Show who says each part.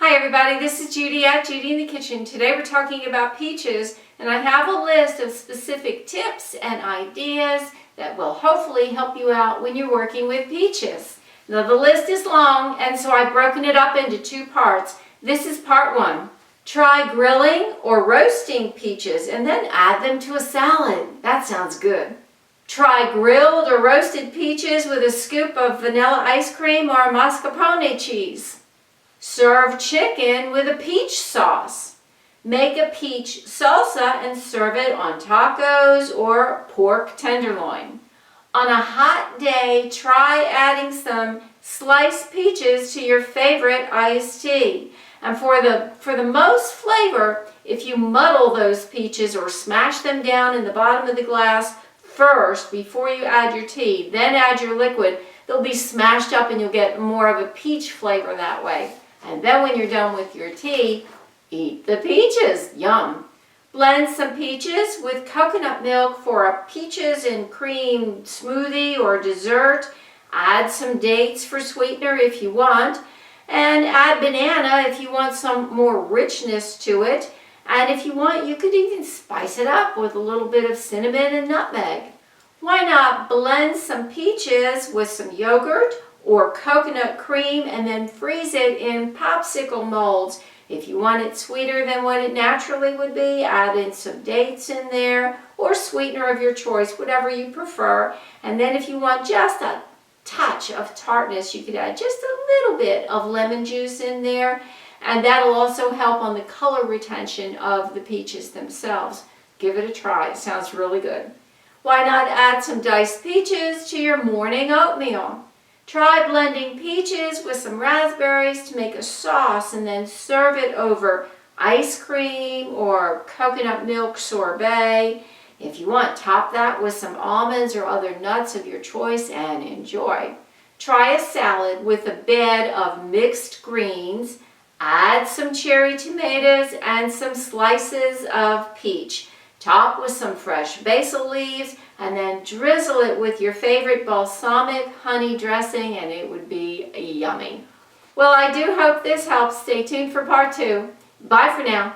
Speaker 1: Hi everybody, this is Judy at Judy in the Kitchen. Today we're talking about peaches, and I have a list of specific tips and ideas that will hopefully help you out when you're working with peaches. Now the list is long, and so I've broken it up into two parts. This is part one. Try grilling or roasting peaches and then add them to a salad. That sounds good. Try grilled or roasted peaches with a scoop of vanilla ice cream or mascarpone cheese. Serve chicken with a peach sauce. Make a peach salsa and serve it on tacos or pork tenderloin. On a hot day, try adding some sliced peaches to your favorite iced tea. And for the most flavor, if you muddle those peaches or smash them down in the bottom of the glass first before you add your tea, then add your liquid, they'll be smashed up and you'll get more of a peach flavor that way. And then when you're done with your tea, eat the peaches. Yum. Blend some peaches with coconut milk for a peaches and cream smoothie or dessert. Add some dates for sweetener if you want. And add banana if you want some more richness to it. And if you want, you could even spice it up with a little bit of cinnamon and nutmeg. Why not blend some peaches with some yogurt or coconut cream and then freeze it in popsicle molds. If you want it sweeter than what it naturally would be, add in some dates in there or sweetener of your choice, whatever you prefer. And then if you want just a touch of tartness, you could add just a little bit of lemon juice in there, and that'll also help on the color retention of the peaches themselves. Give it a try. It sounds really good. Why not add some diced peaches to your morning oatmeal? Try blending peaches with some raspberries to make a sauce and then serve it over ice cream or coconut milk sorbet. If you want, top that with some almonds or other nuts of your choice and enjoy. Try a salad with a bed of mixed greens. Add some cherry tomatoes and some slices of peach. Top with some fresh basil leaves and then drizzle it with your favorite balsamic honey dressing and it would be yummy. Well, I do hope this helps. Stay tuned for part two. Bye for now.